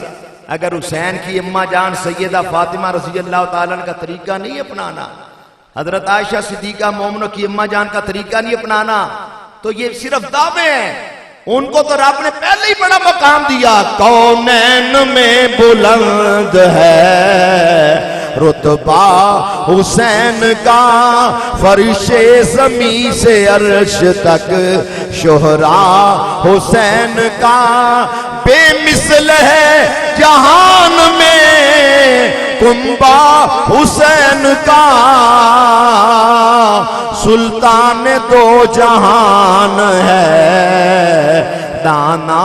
Speaker 1: अगर हुसैन की अम्मा जान सैयदा फातिमा रज़ी अल्लाह तआला का तरीका नहीं अपनाना, हजरत आयशा सिद्दीका मोमिनो की अम्मा जान का तरीका नहीं अपनाना, तो ये सिर्फ दावे हैं। उनको तो रब ने पहले ही बड़ा मकाम दिया। कौनैन में बुलंद है रुतबा हुसैन का, फरिशे ज़मीं से अर्श तक शोहरा हुसैन का, बेमिसल है जहान में कुंबा हुसैन का, सुल्तान दो जहान है, दाना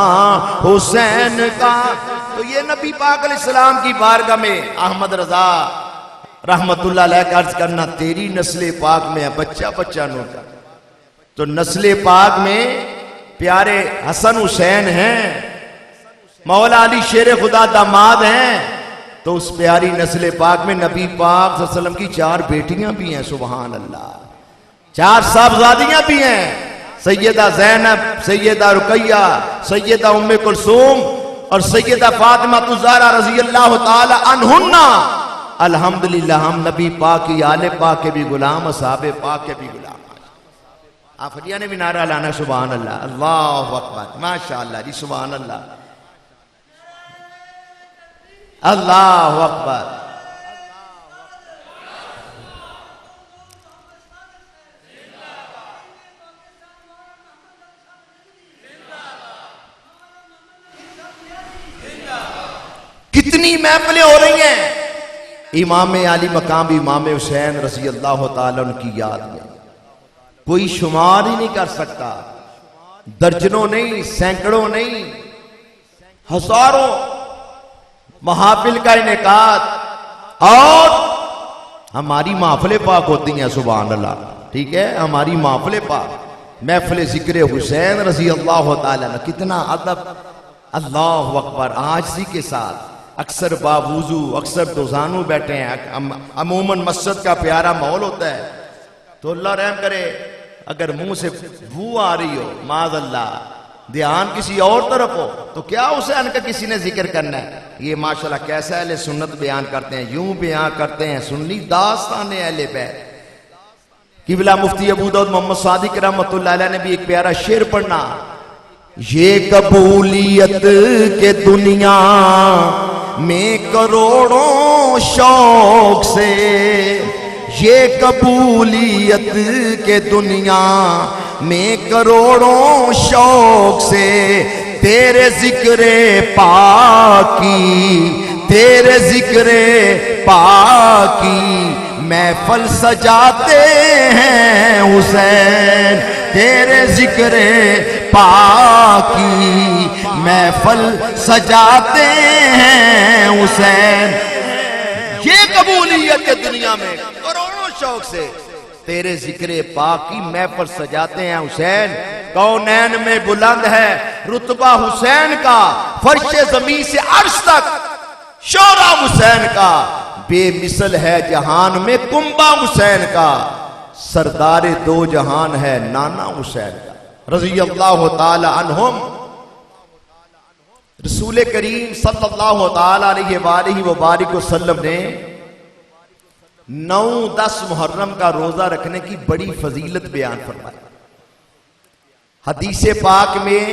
Speaker 1: हुसैन का। तो ये नबी पाक अलैहिस्सलाम की बारगाह में अहमद रजा रहमतुल्लाह अलैह का अर्ज करना, तेरी नस्ले पाक में है बच्चा बच्चा नूर का। तो नस्ले पाक में प्यारे हसन हुसैन हैं, मौला अली शेर खुदा दामाद हैं। तो उस प्यारी नस्ले पाक में नबी पाक सल्लल्लाहु अलैहि वसल्लम की 4 बेटियां भी हैं। सुभान अल्लाह। 4 साहबजादियां भी हैं, सैयदा ज़ैनब, सैयदा रुकैया, सैयदा उम्मे कुलसूम और सैयदा फातिमा ज़हरा रज़ी अल्लाह ताला अन्हुन्ना। अल्हम्दुलिल्लाह हम नबी पाक की आले पाक के भी गुलाम, असहाबे पाक के भी गुलाम। आफरिया ने भी नारा लाना सुभान अल्लाह, अल्लाहु अकबर, माशाअल्लाह जी, सुभान अल्लाह, अल्लाहु अकबर। कितनी महफिलें हो रही हैं इमाम आली मकाम इमाम हुसैन रज़ी अल्लाह ताला उनकी याद में, कोई शुमार ही नहीं कर सकता। दर्जनों नहीं, सैकड़ों नहीं, हजारों महाफिल का इनेकाद। और हमारी महफिल पाक होती हैं सुभान अल्लाह, ठीक है, हमारी महफिल पाक, महफिल जिक्र हुसैन रज़ी अल्लाह ताला, कितना अदब, अल्लाहु अकबर। आजिज़ी के साथ अक्सर बावुजू, अक्सर दोजानू बैठे हैं। अमूमन मस्जिद का प्यारा माहौल होता है तो अल्लाह रहम करे, अगर मुंह से बू आ रही हो माज़अल्लाह, ध्यान किसी और तरफ हो, तो क्या हुसैन का किसी ने जिक्र करना है। ये माशाल्लाह कैसा अहले सुन्नत बयान करते हैं, यूं बयान करते हैं, सुन्नी दास्तान अहले बैत। किबला मुफ्ती अबू दाऊद मोहम्मद सादिक रहमतुल्लाह अलैह ने भी एक प्यारा शेर पढ़ना, ये कबूलियत के दुनिया में करोड़ों शौक से, ये कबूलियत के दुनिया में करोड़ों शौक से, तेरे जिक्रे पाकी, तेरे जिक्रे पाकी महफल सजाते हैं हुसैन, तेरे जिक्रे पाकी महफल सजाते हैं हुसैन। ये कबूलियत के दुनिया में करोड़ों शौक से तेरे जिक्रे पाकी महफल सजाते हैं हुसैन। कौनैन में बुलंद है रुतबा हुसैन का, फर्शे जमीन से अर्श तक शोरा हुसैन का, बेमिसल है जहान में कुंबा हुसैन का, सरदारे दो जहान है नाना हुसैन का रज़ी अल्लाह ताला अन्हुम। रसूल करीम सल्लल्लाहु ताला अलैहि वबारिक वसल्लम ने 9-10 मुहर्रम का रोजा रखने की बड़ी फजीलत बयान फरमाई। हदीस पाक में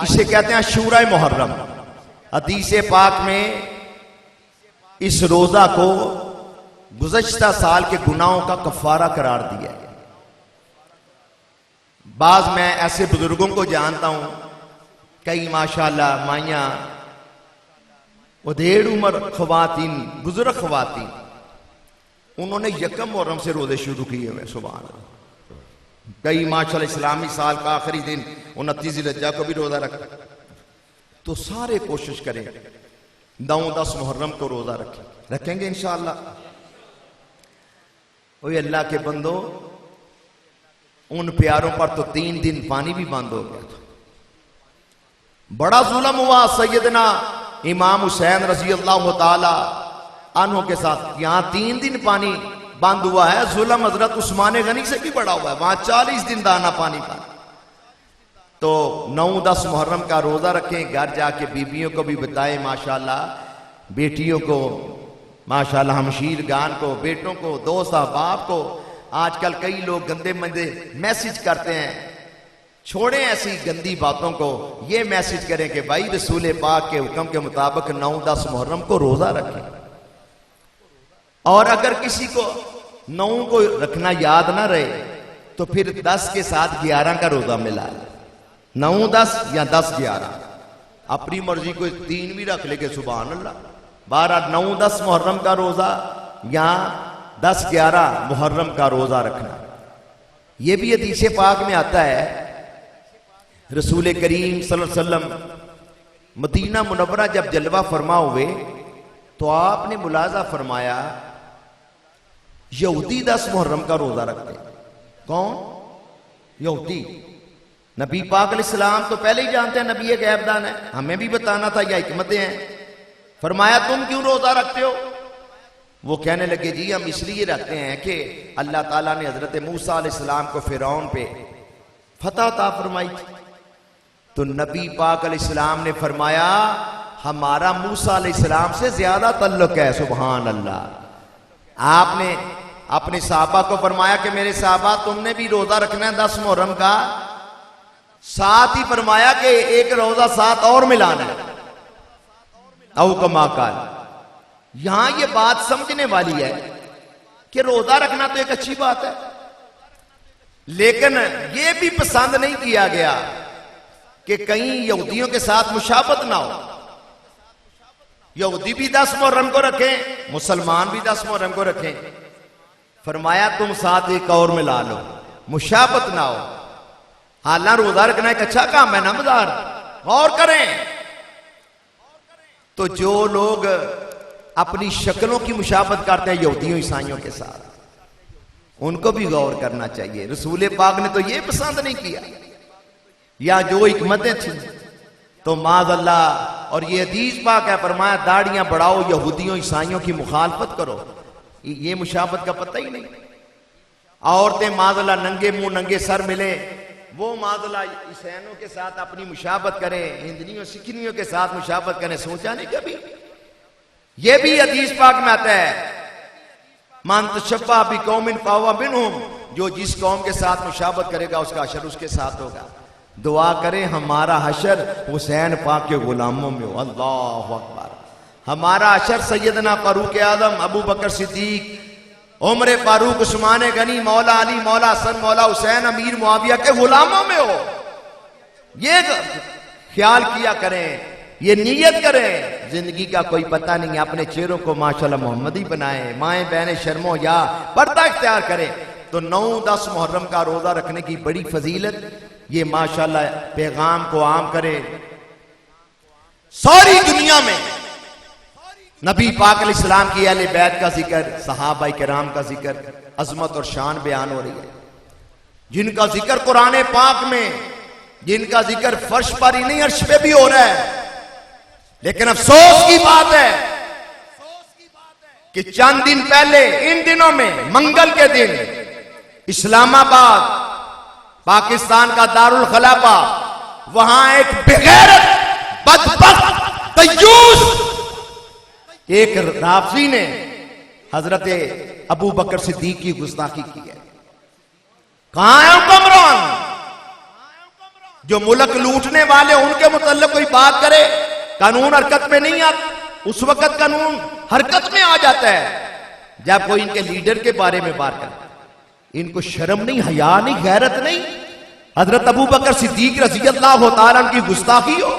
Speaker 1: इसे कहते हैं शूरा मुहर्रम। हदीस पाक में इस रोजा को गुज़श्ता साल के गुनाहों का कफारा करार दिया है। बाज मैं ऐसे बुजुर्गों को जानता हूं, कई माशाल्लाह माइया उधेड़ उम्र ख्वातीन, बुजुर्ग ख्वातीन, उन्होंने यकम मुहर्रम से रोजे शुरू किए हुए सुभान अल्लाह। कई माशाल्लाह इस्लामी साल का आखिरी दिन 29 ज़िलहिज्जा को भी रोजा रखा। तो सारे कोशिश करें 9-10 मुहर्रम को रोजा रखेंगे इंशाअल्लाह। ओए अल्लाह के बंदो, उन प्यारों पर तो 3 दिन पानी भी बंद हो गया था। बड़ा जुल्म हुआ सैयदना इमाम हुसैन रज़ी अल्लाह ताला अन्हु के साथ। यहां 3 दिन पानी बंद हुआ है, जुल्म हजरत उस्मान गनी से भी बड़ा हुआ है, वहां 40 दिन दाना पानी का। तो 9-10 मुहर्रम का रोजा रखें, घर जाके बीबियों को भी बताएं माशाल्लाह, बेटियों को माशाल्लाह, हमशीर गान को, बेटों को, दोस्त अहबाब को। आजकल कई लोग गंदे मंदे मैसेज करते हैं, छोड़ें ऐसी गंदी बातों को। ये मैसेज करें कि भाई रसूल पाक के हुक्म के मुताबिक 9-10 मुहर्रम को रोजा रखें। और अगर किसी को 9 को रखना याद ना रहे तो फिर 10 के साथ 11 का रोजा मिला है, 9-10 या 10-11, अपनी मर्जी को 3 भी रख लेके सुभान अल्लाह। 12-9-10 मुहर्रम का रोजा या 10-11 मुहर्रम का रोजा रखना। यह भी हदीस पाक में आता है, रसूल करीम सल्लल्लाहु अलैहि वसल्लम मदीना मुनव्वरा जब जलवा फरमा हुए तो आपने मुलाजा फरमाया यहूदी 10 मुहर्रम का रोजा रखते। कौन? यहूदी। नबी पाक अलैहिस्सलाम तो पहले ही जानते हैं नबी गैबदान है, हमें भी बताना था, यह हिकमतें हैं। फरमाया तुम क्यों रोजा रखते हो? वो कहने लगे जी हम इसलिए रखते हैं कि अल्लाह ताला ने हजरत मूसा अलैहिस्सलाम को फिरौन पे फतह अता फरमाई थी। तो नबी पाक अलैहिस्सलाम ने फरमाया हमारा मूसा अलैहिस्सलाम से ज्यादा तल्लुक है। सुभान अल्लाह। आपने अपने साहबा को फरमाया कि मेरे साहबा तुमने भी रोजा रखना है 10 मुहर्रम का, साथ ही फरमाया कि एक रोजा साथ और मिलाना है। औ कमा काल। यहां ये बात समझने वाली है कि रोजा रखना तो एक अच्छी बात है, लेकिन यह भी पसंद नहीं किया गया कि कहीं यहूदियों के साथ मुशाबत ना हो। यहूदी भी 10 मुहर्रम को रखें, मुसलमान भी 10 मुहर्रम को रखें। फरमाया तुम साथ एक और मिला लो, मुशाबत ना हो। हालांकि रोजा रखना एक अच्छा काम है, नमदार गौर करें। तो जो लोग अपनी शक्लों की मुशाबत करते हैं यहूदियों ईसाइयों के साथ, उनको भी गौर करना चाहिए। रसूल पाक ने तो ये पसंद नहीं किया, या जो हिकमतें थी तो माज़ अल्लाह। और ये हदीस पाक है, फरमाया दाढ़ियां बढ़ाओ, यहूदियों ईसाइयों की मुखालफत करो, ये मुशाबत का पता ही नहीं। औरतें माज़ अल्लाह नंगे मुंह नंगे सर मिले, वो माज़ अल्लाह ईसाइयों के साथ अपनी मुशाबत करें, हिंदनियों सिखनियों के साथ मुशाबत करें, सोचा नहीं कभी। ये भी हदीस पाक में आता है, मान तशब्बा बि कौमिन फहुवा मिनहुम, जो जिस कौम के साथ मुशाबत करेगा उसका हशर उसके साथ होगा। दुआ करें हमारा हशर हुसैन पाक के गुलामों में हो। अल्लाहु अकबर। हमारा हशर सैयदना फारूक आजम, अबू बकर सिद्दीक, उमर फारूक, उस्मान गनी, मौला अली, मौला हसन, मौला हुसैन, अमीर मुआविया के गुलामों में हो। ये ख्याल किया करें, ये नियत करें। जिंदगी का कोई पता नहीं, अपने चेहरों को माशाल्लाह मोहम्मदी बनाए, माए बहने शर्मो या पर्दा इख्तियार करें। तो 9-10 मुहर्रम का रोजा रखने की बड़ी फजीलत, ये माशाल्लाह पैगाम को आम करे। सारी दुनिया में नबी पाक अलैहिस्सलाम की अहले बैत का जिक्र, सहाबा किराम का जिक्र, अजमत और शान बयान हो रही है, जिनका जिक्र कुरान पाक में, जिनका जिक्र फर्श पर ही नहीं अर्श पे भी हो रहा है। लेकिन अफसोस की बात है कि चंद दिन पहले, इन दिनों में मंगल के दिन, इस्लामाबाद पाकिस्तान का दारुल खलाफा, वहां एक बेगैरत बदबख्त तय्यूस एक राफी ने हजरत अबू बकर सिद्दीक की गुस्ताखी की है। कहां है हुक्मरान जो मुल्क लूटने वाले, उनके मुतल्लिक कोई बात करे, कानून हरकत में नहीं आता। उस वक्त कानून हरकत में आ जाता है जब कोई इनके लीडर के बारे में बात करता है। इनको शर्म नहीं, हया नहीं, गैरत नहीं। हजरत अबू बकर सिद्दीक रज़ी अल्लाह तआला की गुस्ताखी हो,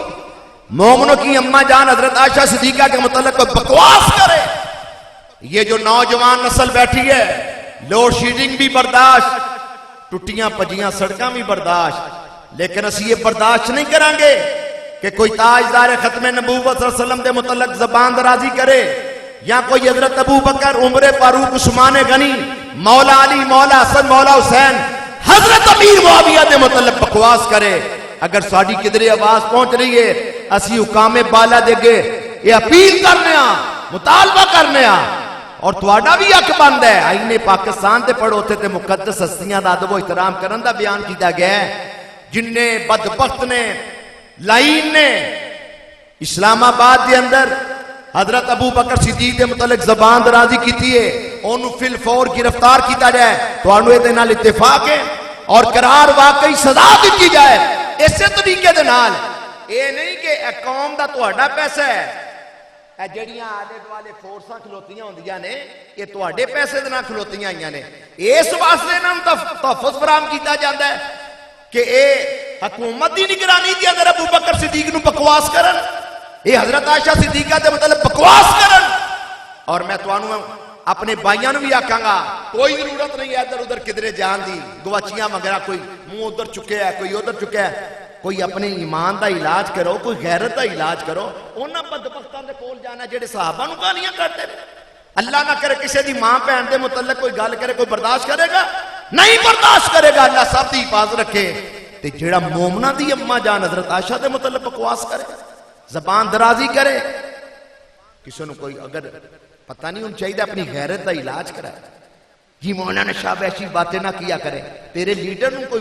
Speaker 1: मोमिनों की अम्मा जान हजरत आयशा सिद्दीका के मुतल्लिक कोई बकवास करे। ये जो नौजवान नस्ल बैठी है, लोड शेडिंग भी बर्दाश्त, टुटियां पजियां सड़कां भी बर्दाश्त, लेकिन असी ये बर्दाश्त नहीं करांगे कि कोई ताजदार खत्म नबूवत सल्लल्लाहु अलैहि वसल्लम के मुतल्लिक जबान दराजी करे, या कोई हजरत अबू बकर, उमर फारूक, उस्मान गनी, मौला अली, मौला हसन, मौला हुसैन, हजरत अमीर मुआविया के मुतल्लिक बकवास करे। अगर साड़ी किधरे आवाज पहुंच रही है, असी हुकामे बाला देगे ये अपील करने, मुतालबा करने, और तुहाडा भी हक बंद है। आईने पाकिस्तान ते पढ़ो, थे ते मुकद्दस हस्तियां दा अदब एहतराम करन दा बयान किया गया है। जिन्ने बदबख्त ने, लाइन ने इस्लामाबाद के अंदर हजरत अबू बकर सिद्दीक के मुतल्लिक जबान दराजी की है, उन्होंने फिल फौर गिरफ्तार किया जाए। तुहानू इहदे नाल इत्तेफाक है और करार वाकई सजा दी जाए इसे तरीके दे नाल। ये नहीं कि कौम दा तुहाडा पैसा है, जड़ियां आले दुआले फोर्सां खलोतियां होंदियां ने, ये तुहाडे पैसे दे नाल खलोतियां आईयां ने। इस वास्ते इन्हां नूं तहफ्फुज़ फराहम किया जाता है कि ये हुकूमत की निगरानी के अंदर अबू बकर सिद्दीक नूं बकवास करन, ये हजरत आयशा सिद्दीका दे मतलब बकवास करन। और मैं तुहानूं अपने भाइयों भी आखांगा, कोई जरूरत नहीं है इधर उधर किधरे जान दी, गवाचियां मगरा कोई मुंह उधर चुके है, कोई उधर चुके है। कोई अपने ईमान का इलाज करो, कोई गैरत का इलाज करो। उन्हां बदबख्तां दे कोल जाना जेहड़े सहाबा नूं गालियां करदे ने। अल्लाह ना करे किसी की मां भैन के मुतल्लिक कोई गल करे, कोई बर्दाश्त करेगा? नहीं बर्दाश्त करेगा। अल्लाह सब की हिफाजत रखे। ते जेड़ा मोमना दी अम्मा जान हजरत आयशा के मुतल्लिक बकवास करे, जबान दराजी करे, किसी को कोई अगर पता नहीं उन चाहिए अपनी गैरत का इलाज कराए जी मौलाना साहब ऐसी बातें ना किया करे तेरे लीडर ਨੂੰ कोई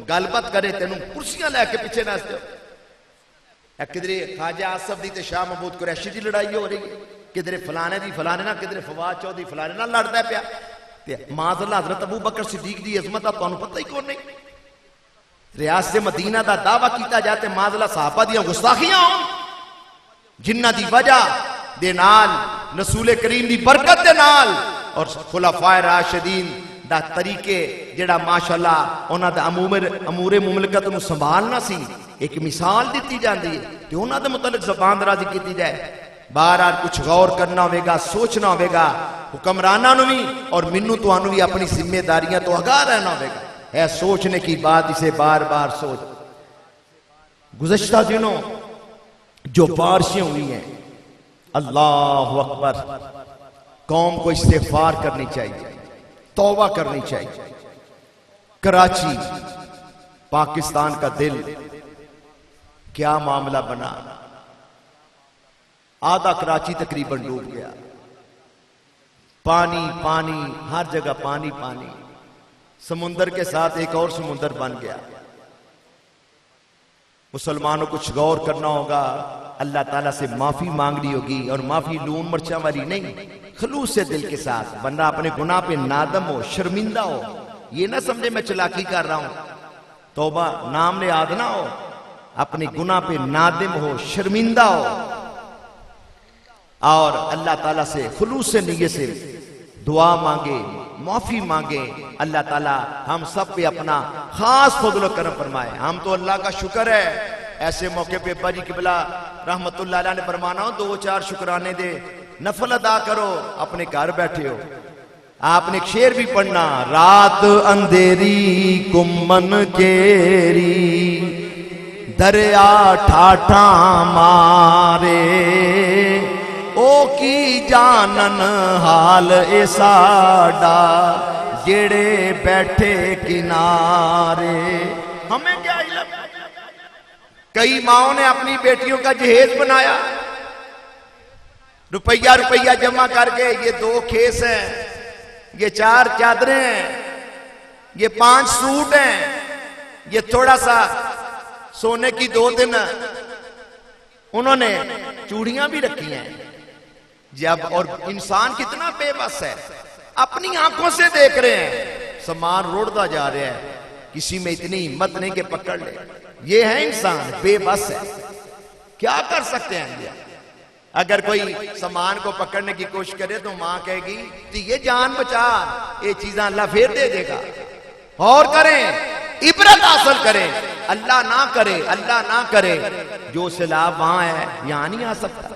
Speaker 1: गलबात करे तेन कुर्सियां लैके पिछे नसते किधरे ख्वाजा आसफ दी ते शाह महमूद कुरैशी की लड़ाई हो रही है किधरे फलाने दी फलाने ना किधरे फवाद चौधरी फलाने ना लड़ता पिया माज़अल्लाह हज़रत अबू बकर सिद्दीक दी अज़मत का तुहानू पता ही कौन नहीं रियासत मदीना का दावा किया जाए माज़अल्लाह सहाबा दी गुस्ताखियां हो जिन्हां दी वजह दे नाल रसूल करीम दी बरकत दे नाल और खुलाफाए राशिदीन दा तरीके जेड़ा माशाअल्लाह उन्हां दा अमूरे मुमलकत नूं संभालना सी एक मिसाल दी जाती है कि उन्हां दे मुतल्लिक ज़बान दराज़ी की जाए बार बार कुछ गौर करना होगा सोचना होगा हुक्मराना भी और मैनू तुहानू भी अपनी जिम्मेदारियां तो आगाह रहना होगा है सोचने की बात इसे बार बार सोच गुज़श्ता दिनों जो बारिशें हुई हैं अल्लाह अकबर कौम को इस्तिग़फ़ार करनी चाहिए तौबा करनी चाहिए कराची पाकिस्तान का दिल क्या मामला बना आधा कराची तकरीबन डूब गया पानी पानी हर जगह पानी पानी समुंदर के साथ एक और समुंदर बन गया मुसलमानों कुछ गौर करना होगा अल्लाह ताला से माफी मांगनी होगी और माफी लून मर्चा वाली नहीं खलूस से दिल के साथ बंदा अपने गुनाह पे नादम हो शर्मिंदा हो ये ना समझे मैं चलाकी कर रहा हूं तौबा नाम ने याद ना हो अपने गुनाह पे नादिम हो शर्मिंदा हो और अल्लाह ताला से खुलूस से नियत से दुआ मांगे माफी मांगे अल्लाह ताला हम सब पे अपना खास फजल करम फरमाए हम तो अल्लाह का शुक्र है ऐसे मौके पे बाजी किबला रहमतुल्लाह अलैह ने फरमाना हो 2-4 शुक्राने दे नफल अदा करो अपने घर बैठे हो आपने एक शेर भी पढ़ना रात अंधेरी कुम्मन केरी दरिया ठाठा मारे ओ की जानन हाल ए साडा जेड़े बैठे किनारे हमें क्या इल्म कई माओ ने अपनी बेटियों का जहेज बनाया रुपया रुपया जमा करके ये 2 खेस हैं ये 4 चादरें हैं ये 5 सूट हैं ये थोड़ा सा सोने की 2-3 उन्होंने चूड़ियां भी रखी हैं जब और इंसान कितना बेबस है अपनी आंखों से देख रहे हैं सामान रोड़ता जा रहा है किसी में इतनी हिम्मत नहीं कि पकड़ ले ये है इंसान बेबस है क्या कर सकते हैं ये अगर कोई सामान को पकड़ने की कोशिश करे तो मां कहेगी तो ये जान बचा ये चीजें अल्लाह फिर दे देगा और करें इबरत हासिल करें अल्लाह ना करे जो सैलाब वहां है यहां नहीं आ सकता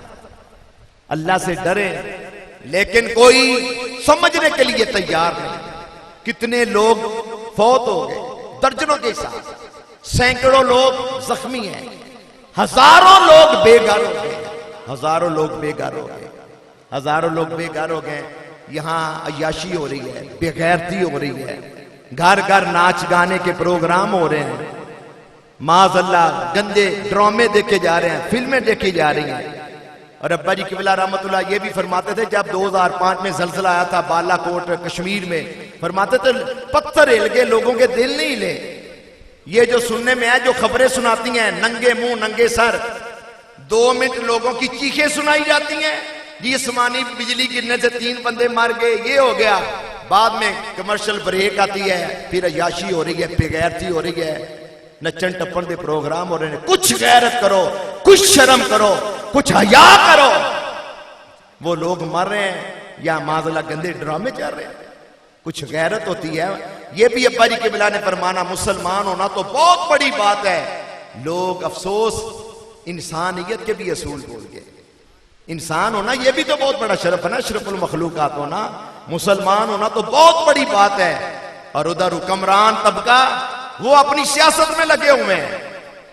Speaker 1: अल्लाह से डरे लेकिन कोई समझने के लिए तैयार नहीं कितने लोग फौत हो गए दर्जनों के साथ सैकड़ों लोग जख्मी हैं हजारों लोग बेघर हो गए हजारों लोग बेघर हो गए यहां अय्याशी हो रही है बेगैरती हो रही है घर घर नाच गाने के प्रोग्राम हो रहे हैं माज़अल्लाह गंदे ड्रामे देखे जा रहे हैं फिल्में देखी जा रही हैं और अब्बा जी किबला रहमतुल्लाह ये भी फरमाते थे जब 2005 में जलजला आया था बालाकोट कश्मीर में फरमाते थे पत्थर हिल गए लोगों के दिल नहीं हिले ये जो सुनने में है जो खबरें सुनाती हैं नंगे मुंह नंगे सर 2 मिनट लोगों की चीखें सुनाई जाती हैं ये आसमानी बिजली गिरने से 3 बंदे मर गए ये हो गया बाद में कमर्शियल ब्रेक आती है फिर अय्याशी हो रही है बेगैरती हो रही है नचन टप्पन के प्रोग्राम हो रहे हैं कुछ गैरत करो कुछ शर्म करो कुछ हया करो वो लोग मर रहे हैं या माज़अल्लाह गंदे ड्रामे चल रहे हैं कुछ गैरत होती है ये भी अब्बा जी के बिला ने फरमाना मुसलमान होना तो बहुत बड़ी बात है लोग अफसोस इंसानियत के भी असूल भूल गए इंसान होना ये भी तो बहुत बड़ा शरफ है ना अशरफुल मखलूकात होना मुसलमान होना तो बहुत बड़ी बात है और उधर हुक्मरान तबका वो अपनी सियासत में लगे हुए हैं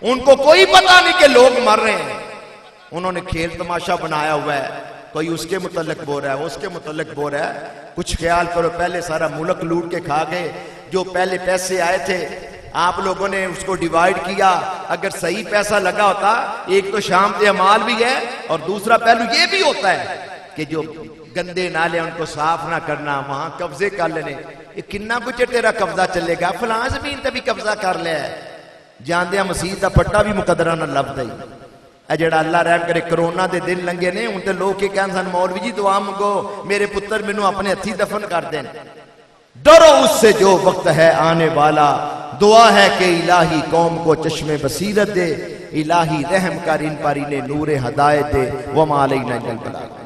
Speaker 1: उनको कोई पता नहीं कि लोग मर रहे हैं उन्होंने खेल तमाशा बनाया हुआ है कोई उसके मुतल्लिक बोल रहा है उसके मुतल्लिक बोल रहा है कुछ ख्याल करो पहले सारा मुल्क लूट के खा गए जो पहले पैसे आए थे आप लोगों ने उसको डिवाइड किया अगर सही पैसा लगा होता एक तो शाम पे अमाल भी है और दूसरा पहलू ये भी होता है कि जो गंदे नाले उनको साफ ना करना, वहां कब्जे कर लेने। ये किन्ना कुछ तेरा कब्जा चलेगा, फलां जमीन ते भी कब्जा कर लिया। जांदे मसीह का पट्टा भी मुकदरा न लभदा ही। जड़ा अल्लाह रहम करे कोरोना के दिन लंघे ने, हूं तो लोग की कहन सन मौलवी जी दुआ मंगो मेरे पुत्र मैनू अपने हथी दफन कर दें। डरो उससे जो वक्त है आने वाला, दुआ है कि इलाही कौम को चश्मे बसीरत दे, इलाही रहम कर इन पर इन्हें नूर हदायत दे। वमा अलैना इल्लल बलाग।